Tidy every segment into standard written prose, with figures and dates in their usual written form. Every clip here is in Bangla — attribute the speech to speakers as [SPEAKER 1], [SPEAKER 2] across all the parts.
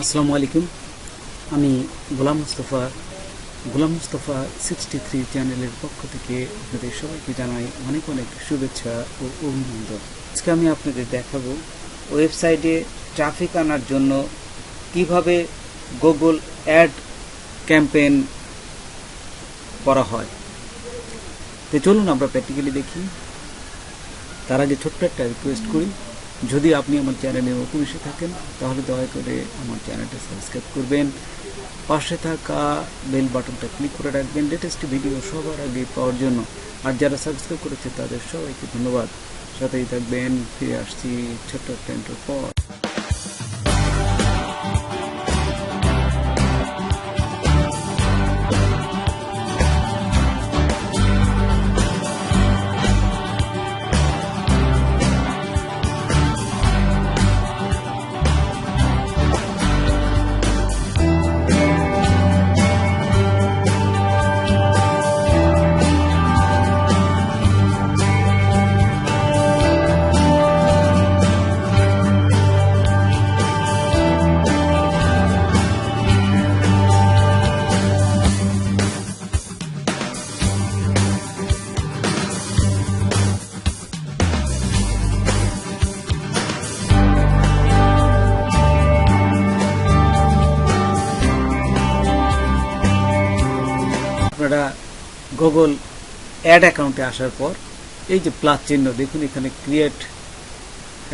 [SPEAKER 1] আসসালামু আলাইকুম। আমি গোলাম মোস্তফা 63 চ্যানেলের পক্ষ থেকে আপনাদের সবাইকে জানাই অনেক অনেক শুভেচ্ছা ও অভিনন্দন। আজকে আমি আপনাদের দেখাবো ওয়েবসাইটে ট্রাফিক আনার জন্য কিভাবে গুগল অ্যাড ক্যাম্পেইন করা হয়। তো চলুন আমরা প্র্যাকটিক্যালি দেখি। তার আগে ছোট্ট একটা রিকোয়েস্ট করি, যদি আপনি আমার চ্যানেলে নতুন এসে থাকেন তাহলে দয়া করে আমার চ্যানেলটা সাবস্ক্রাইব করবেন, পাশে থাকা বেল বাটনটা ক্লিক করে রাখবেন লেটেস্ট ভিডিও সবার আগে পাওয়ার জন্য। আর যারা সাবস্ক্রাইব করেছে তাদের সবাইকে ধন্যবাদ। সাথেই থাকবেন। ফিরে আসছি ছোট্ট একটা ইন্ট্রোর পর। আপনারা গুগল অ্যাড অ্যাকাউন্টে আসার পর এই যে প্লাস চিহ্ন দেখুন, এখানে ক্রিয়েট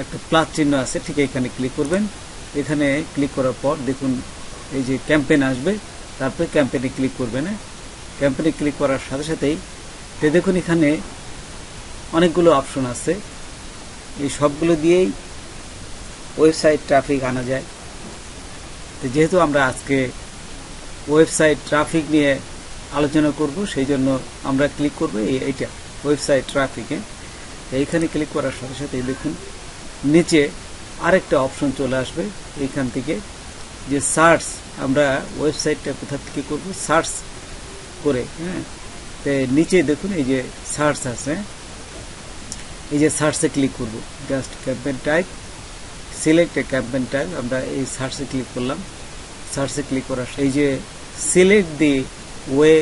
[SPEAKER 1] একটা প্লাস চিহ্ন আছে, ঠিক এখানে ক্লিক করবেন। এখানে ক্লিক করার পর দেখুন এই যে ক্যাম্পেইন আসবে, তারপরে ক্যাম্পেইনে ক্লিক করবেন। ক্যাম্পেইনে ক্লিক করার সাথে সাথেই দেখুন এখানে অনেকগুলো অপশন আছে। এই সবগুলো দিয়েই ওয়েবসাইট ট্রাফিক আনা যায়। তো যেহেতু আমরা আজকে ওয়েবসাইট ট্রাফিক নিয়ে আলোচনা করব, সেই জন্য আমরা ক্লিক করব এইটা ওয়েবসাইট ট্রাফিকে। এইখানে ক্লিক করার সাথে সাথে দেখুন নিচে আরেকটা অপশন চলে আসবে। এইখান থেকে যে সার্চ, আমরা ওয়েবসাইটটা কোথা থেকে করব, সার্চ করে। তো নিচে দেখুন এই যে সার্চ আছে, এই যে সার্চে ক্লিক করব। জাস্ট ক্যাম্পেইন টাইপ, সিলেক্ট এ ক্যাম্পেইন টাইপ, আমরা এই সার্চে ক্লিক করলাম। সার্চে ক্লিক করার এই যে select the way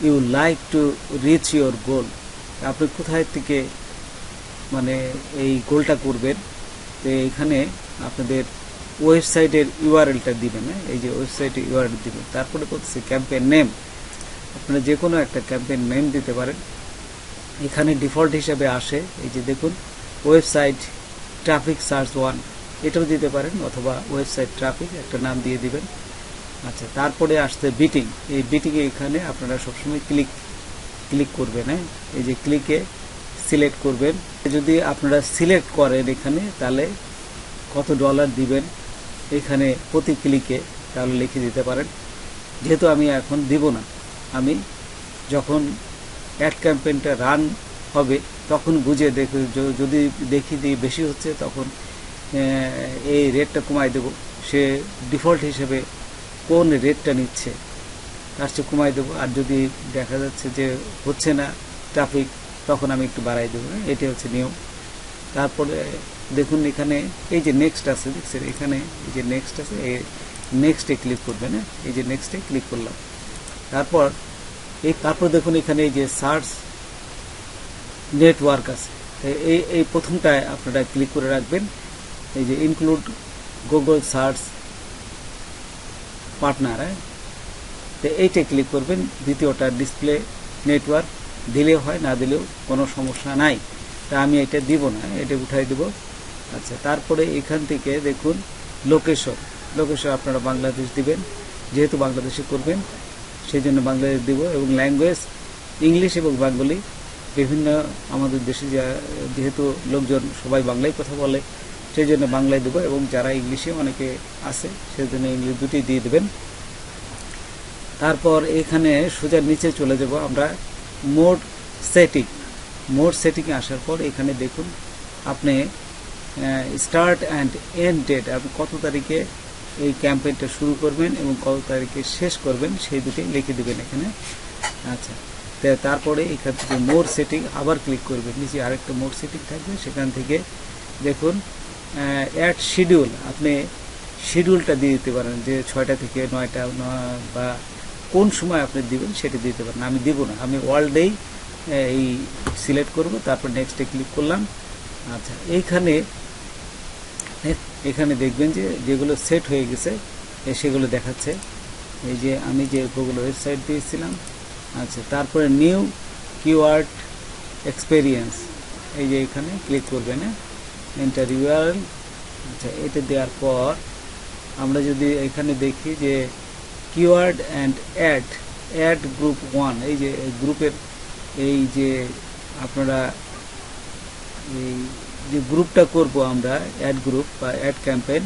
[SPEAKER 1] you like to reach your goal, আপনি কোথায় থেকে মানে এই গোলটা করবেন। তো এখানে আপনাদের ওয়েবসাইটের ইউআরএলটা দিবেন। এই যে ওয়েবসাইটের ইউআরএল দিবেন। তারপরে বলছে ক্যাম্পেইন নেম, আপনারা যে কোনো একটা ক্যাম্পেইন নেম দিতে পারেন। এখানে ডিফল্ট হিসেবে আসে এই যে দেখুন ওয়েবসাইট ট্রাফিক সার্চ 1, এটাও দিতে পারেন, অথবা ওয়েবসাইট ট্রাফিক একটা নাম দিয়ে দিবেন। আচ্ছা, তারপরে আসছে বিটিং। এই বিটিংয়ে এখানে আপনারা সবসময় ক্লিক করবেন। এই যে ক্লিকে সিলেক্ট করবেন। যদি আপনারা সিলেক্ট করেন এখানে, তাহলে কত ডলার দিবেন এখানে প্রতি ক্লিকে, তাহলে লিখে দিতে পারেন। যেহেতু আমি এখন দিব না, আমি যখন অ্যাড ক্যাম্পেইনটা রান হবে তখন বুঝে যদি দেখি যে বেশি হচ্ছে তখন এই রেটটা কমাই দেব। সে ডিফল্ট হিসেবে কোন রেটটা নিচ্ছে তার চেয়ে কমাই দেবো। আর যদি দেখা যাচ্ছে যে হচ্ছে না ট্রাফিক, তখন আমি একটু বাড়াই দেবো। এটি হচ্ছে নিয়ম। তারপরে দেখুন এখানে এই যে নেক্সট আছে, দেখছেন এখানে এই যে নেক্সট আছে, এই নেক্সটে ক্লিক করবেন। এই যে নেক্সটে ক্লিক করলাম। তারপর দেখুন এখানে এই যে সার্চ নেটওয়ার্ক আছে, এই প্রথমটায় আপনারা ক্লিক করে রাখবেন। এই যে ইনক্লুড গুগল সার্চ পার্টনার, তো এইটা ক্লিক করবেন। দ্বিতীয়টা ডিসপ্লে নেটওয়ার্ক দিলেও হয়, না দিলেও কোনো সমস্যা নাই। তা আমি এটা দিব না, এটা উঠাই দেব। আচ্ছা, তারপরে এখান থেকে দেখুন লোকেশন আপনারা বাংলাদেশ দিবেন, যেহেতু বাংলাদেশে করবেন সেই জন্য বাংলাদেশ দিব। এবং ল্যাঙ্গুয়েজ ইংলিশ এবং বেঙ্গলি, বিভিন্ন আমাদের দেশে যেহেতু লোকজন সবাই বাংলায় কথা বলে সেই জন্য বাংলায় দেবো, এবং যারা ইংলিশে অনেকে আছে সেই জন্য ইংলিশ দুটি দিয়ে দেবেন। তারপর এখানে সোজা নিচে চলে যাব আমরা মোড সেটিংয়ে আসার পর এখানে দেখুন আপনি স্টার্ট অ্যান্ড এন্ড ডেট, আপনি কত তারিখে এই ক্যাম্পেইনটা শুরু করবেন এবং কত তারিখে শেষ করবেন সেই দুটি লিখে দেবেন এখানে। আচ্ছা, তারপরে এখান থেকে মোর সেটিং আবার ক্লিক করবেন। নিচে আরেকটা মোর সেটিং থাকবে, সেখান থেকে দেখুন অ্যাড শিডিউল, আপনি শিডিউলটা দিয়ে দিতে পারেন, যে 6টা থেকে 9টা বা কোন সময় আপনি দিবেন সেটা দিতে পারেন। আমি দিব না, আমি অল ডেই এই সিলেক্ট করব, তারপর নেক্সটে ক্লিক করলাম। আচ্ছা, এখানে দেখবেন যে যেগুলো সেট হয়ে গেছে সেগুলো দেখাচ্ছে। এই যে আমি যে গুগল ওয়েবসাইট দিয়েছিলাম, আচ্ছা, তারপরে নিউ কিওয়ার্ড এক্সপেরিয়েন্স, এই যে এখানে ক্লিক করবেন, এন্টার ইউআরএল। আচ্ছা, এটা দেওয়ার পর আমরা যদি এখানে দেখি যে কিওয়ার্ড অ্যান্ড অ্যাড গ্রুপ 1, এই যে গ্রুপের এই যে আপনারা এই যে গ্রুপটা করব আমরা, অ্যাড গ্রুপ বা অ্যাড ক্যাম্পেইন,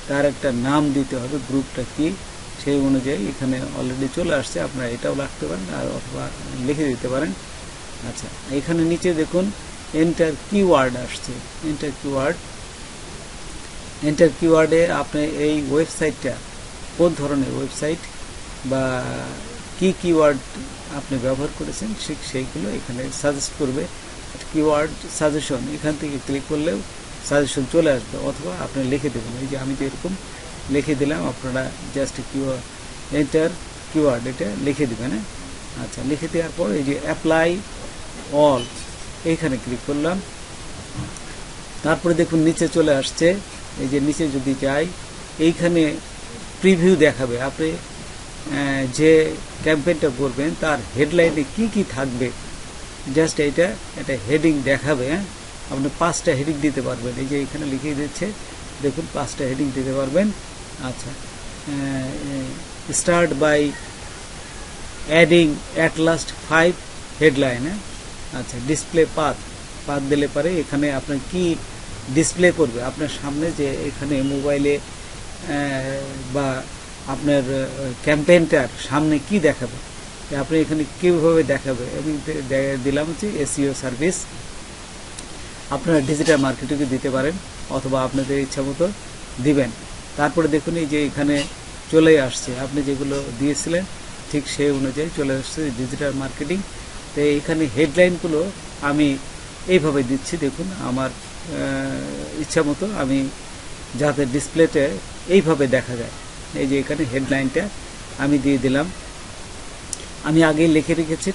[SPEAKER 1] তার একটা নাম দিতে হবে, গ্রুপটা কি সেই অনুযায়ী এখানে অলরেডি চলে আসছে। আপনারা এটাও রাখতে পারেন আর অথবা লিখে দিতে পারেন। আচ্ছা, এখানে নিচে দেখুন এন্টার কিওয়ার্ড আসছে। এন্টার কিওয়ার্ডে আপনি এই ওয়েবসাইটটা কোন ধরনের ওয়েবসাইট বা কি কিওয়ার্ড আপনি ব্যবহার করেছেন সেইগুলো এখানে সাজেস্ট করবে। কিওয়ার্ড সাজেশন, এখান থেকে ক্লিক করলেও সাজেশন চলে আসবে, অথবা আপনি লিখে দেবেন। এই যে আমি যে এরকম লিখে দিলাম, আপনারা জাস্ট এন্টার কিওয়ার্ড এটা লিখে দেবেন। আচ্ছা, লিখে দেওয়ার পর এই যে অ্যাপ্লাই অল, এইখানে ক্লিক করলাম। তারপরে দেখুন নিচে চলে আসছে। এই যে নিচে যদি যাই, এইখানে প্রিভিউ দেখাবে, আপনি যে ক্যাম্পেইনটা করবেন তার হেডলাইনে কি কি থাকবে, জাস্ট এটা হেডিং দেখাবে। আপনি 5টা হেডিং দিতে পারবেন, এই যে এখানে লিখে দিচ্ছে, দেখুন 5টা হেডিং দিতে পারবেন। আচ্ছা, start by adding at least 5 headline. আচ্ছা, ডিসপ্লে পাথ দিলে পারে এখানে আপনার কি ডিসপ্লে করবে আপনার সামনে, যে এখানে মোবাইলে বা আপনার ক্যাম্পেইনটার সামনে কি দেখাবে, আপনি এখানে কীভাবে দেখাবে। আমি দিলাম হচ্ছে এসইও সার্ভিস, আপনারা ডিজিটাল মার্কেটিংয়ে দিতে পারেন অথবা আপনাদের ইচ্ছা মতো দিবেন। তারপরে দেখুন এই যে এখানে চলে আসছে, আপনি যেগুলো দিয়েছিলেন ঠিক সেই অনুযায়ী চলে আসছে ডিজিটাল মার্কেটিং। তো এখানে হেডলাইনগুলো আমি এইভাবে দিচ্ছি, দেখুন আমার ইচ্ছা মতো, আমি যাতে ডিসপ্লেতে এইভাবে দেখা যায়। এই যে এখানে হেডলাইনটা আমি দিয়ে দিলাম, আমি আগেই লিখে রেখেছি,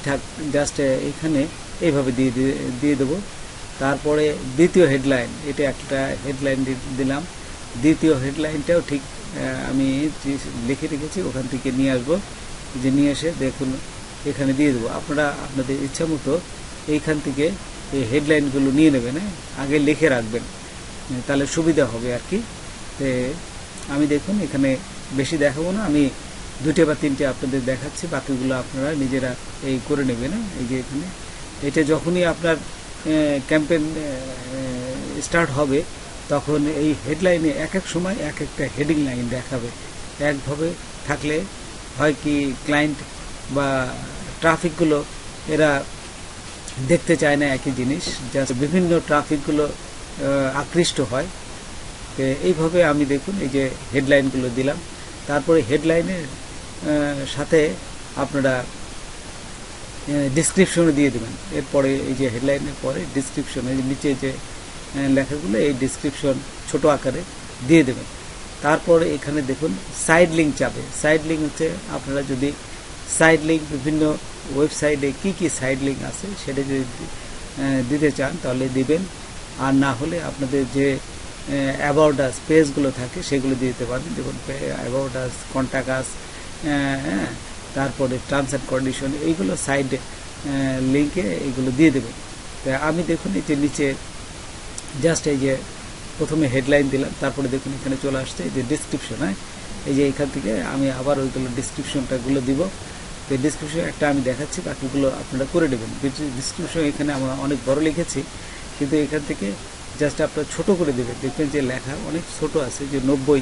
[SPEAKER 1] জাস্ট এখানে এইভাবে দিয়ে দেবো। তারপরে দ্বিতীয় হেডলাইন, এটা একটা হেডলাইন দিলাম, দ্বিতীয় হেডলাইনটাও ঠিক আমি লিখে রেখেছি, ওখান থেকে নিয়ে আসবো, যে নিয়ে এসে দেখুন এখানে দিয়ে দেবো। আপনারা আপনাদের ইচ্ছা মতো এইখান থেকে এই হেডলাইনগুলো নিয়ে নেবেন, আগে লিখে রাখবেন, তাহলে সুবিধা হবে আর কি। আমি দেখুন এখানে বেশি দেখাবো না, আমি 2টে বা 3টে আপনাদের দেখাচ্ছি, বাকিগুলো আপনারা নিজেরা এই করে নেবেন। এই যে এখানে এটা যখনই আপনার ক্যাম্পেইন স্টার্ট হবে, তখন এই হেডলাইনে এক এক সময় এক একটা হেডিং লাইন দেখাবে। একভাবে থাকলে হয় কি, ক্লায়েন্ট বা ট্রাফিকগুলো এরা দেখতে চায় না একই জিনিস, জাস্ট বিভিন্ন ট্রাফিকগুলো আকৃষ্ট হয়। এইভাবে আমি দেখুন এই যে হেডলাইনগুলো দিলাম। তারপরে হেডলাইনের সাথে আপনারা ডিসক্রিপশনে দিয়ে দেবেন। এরপরে এই যে হেডলাইনের পরে ডিসক্রিপশন, এই নিচে যে লেখাগুলো, এই ডিসক্রিপশন ছোট আকারে দিয়ে দেবেন। তারপরে এখানে দেখুন সাইড লিঙ্ক যাবে। সাইড লিঙ্ক হচ্ছে, আপনারা যদি সাইড লিঙ্ক বিভিন্ন ওয়েবসাইটে কি কি সাইড লিঙ্ক আছে সেটা যদি দিতে চান তাহলে দিবেন, আর না হলে আপনাদের যে অ্যাবাউট আস পেজগুলো থাকে সেগুলো দিতে পারবেন। দেখুন অ্যাবাউট আস, কন্ট্যাক্ট আস, তারপরে টার্মস অ্যান্ড কন্ডিশন, এইগুলো সাইড লিঙ্কে এইগুলো দিয়ে দেবেন। তো আমি দেখুন এই যে নিচে জাস্ট এই যে প্রথমে হেডলাইন দিলাম, তারপরে দেখুন এখানে চলে আসছে এই যে ডিসক্রিপশন। এই যে এখান থেকে আমি আবার ওইগুলো ডিসক্রিপশনটাগুলো দিব। তো ডিসক্রিপশন একটা আমি দেখাচ্ছি, বাকিগুলো আপনারা করে নেবেন। ডিসক্রিপশন এখানে আমরা অনেক বড় লিখেছি, কিন্তু এখান থেকে জাস্ট আপনারা ছোট করে দেবেন। দেখবেন যে লেখা অনেক ছোট আছে, যে 90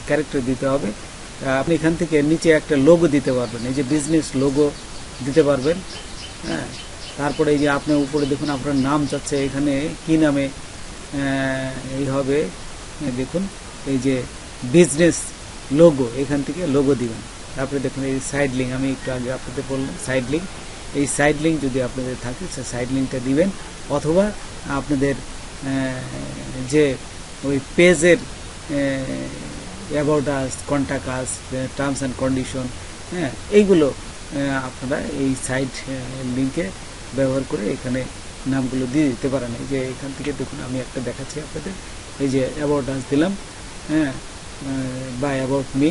[SPEAKER 1] ক্যারেক্টার দিতে হবে। আপনি এখান থেকে নিচে একটা লোগো দিতে পারবেন, এই যে বিজনেস লোগো দিতে পারবেন। তারপরে এই যে আপনার উপরে দেখুন আপনার নাম চাচ্ছে, এখানে কি নামে এই হবে, দেখুন এই যে বিজনেস লোগো, এখান থেকে লোগো দিবেন। তারপরে দেখুন এই সাইড লিঙ্ক, আমি একটু আগে আপনাদের বললাম সাইড লিঙ্ক, এই সাইড লিঙ্ক যদি আপনাদের থাকে সে সাইড লিঙ্কটা দিবেন, অথবা আপনাদের যে ওই পেজের about us, contact us, terms and condition, হ্যাঁ, এইগুলো আপনারা এই সাইট লিঙ্কে ব্যবহার করে এখানে নামগুলো দিয়ে দিতে পারেন। এই যে এখান থেকে দেখুন আমি একটা দেখাচ্ছি আপনাদের, এই যে অ্যাবাউট আস দিলাম, হ্যাঁ, বা অ্যাবাউট মি,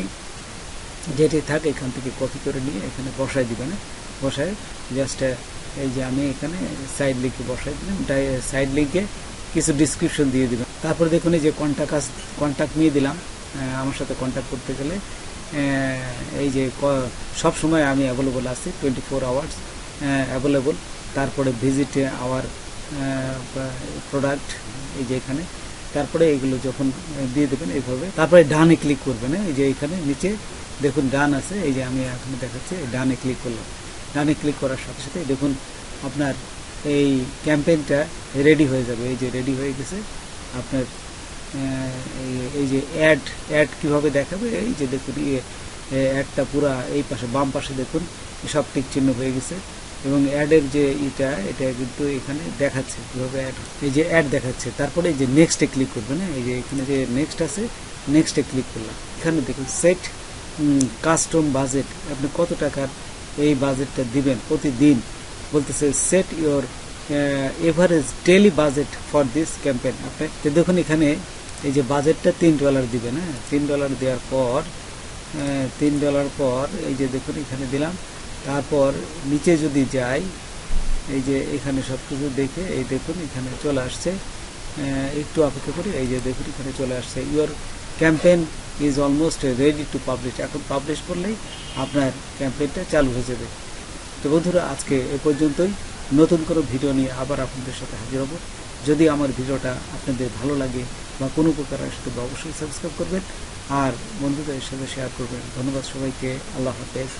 [SPEAKER 1] যেটি থাকে এখান থেকে কপি করে নিয়ে এখানে বসায় দিবেন। বসায় জাস্ট এই যে আমি এখানে সাইড লিঙ্কে বসাই দিলাম, সাইড লিঙ্কে কিছু ডিসক্রিপশন দিয়ে দিবেন। তারপরে দেখুন এই যে কন্ট্যাক্ট নিয়ে দিলাম, আমার সাথে কন্ট্যাক্ট করতে গেলে এই যে সব সময় আমি অ্যাভেলেবল আছি, 24 আওয়ার্স অ্যাভেলেবল। তারপরে ভিজিট আওয়ার প্রোডাক্ট, এই যে এখানে, তারপরে এইগুলো যখন দিয়ে দেবেন এইভাবে, তারপরে ডানে ক্লিক করবেন। এই যে এখানে নিচে দেখুন ডান আছে, এই যে আমি এখন দেখাচ্ছি, ডানে ক্লিক করলাম। ডানে ক্লিক করার সাথে সাথে দেখুন আপনার এই ক্যাম্পেইনটা রেডি হয়ে যাবে। এই যে রেডি হয়ে গেছে আপনার। এই যে অ্যাড কিভাবে দেখাবে, এই যে দেখুন অ্যাডটা পুরা এই পাশে বাম পাশে দেখুন সব টিক চিহ্ন হয়ে গেছে, এবং অ্যাডের যে এটা কিন্তু এখানে দেখাচ্ছে কিভাবে অ্যাড, এই যে অ্যাড দেখাচ্ছে। তারপরে এই যে নেক্সটে ক্লিক করবেন, এই যে এখানে যে নেক্সট আছে, নেক্সটে ক্লিক করলাম। এখানে দেখুন সেট কাস্টম বাজেট, আপনি কত টাকার এই বাজেটটা দিবেন প্রতিদিন, বলতেছে set your average daily budget for this campaign. আপনি দেখুন এখানে এই যে বাজেটটা $3 দিবেন। হ্যাঁ, $3 দেওয়ার পর $3 পর এই যে দেখুন এখানে দিলাম। তারপর নিচে যদি যাই, এই যে এখানে সব কিছু দেখে এই দেখুন এখানে চলে আসছে, একটু অপেক্ষা করি, এই যে দেখুন এখানে চলে আসছে your campaign is almost ready to publish. এখন পাবলিশ করলেই আপনার ক্যাম্পেইনটা চালু হয়ে যাবে। তো বন্ধুরা, আজকে এ পর্যন্তই। নতুন কোনো ভিডিও নিয়ে আবার আপনাদের সাথে হাজির হব। যদি আমার ভিডিওটা আপনাদের ভালো লাগে বা কোনো উপকার আসে তবে অবশ্যই সাবস্ক্রাইব করবেন আর বন্ধুদের সাথে শেয়ার করবেন। ধন্যবাদ সবাইকে। আল্লাহ হাফেজ।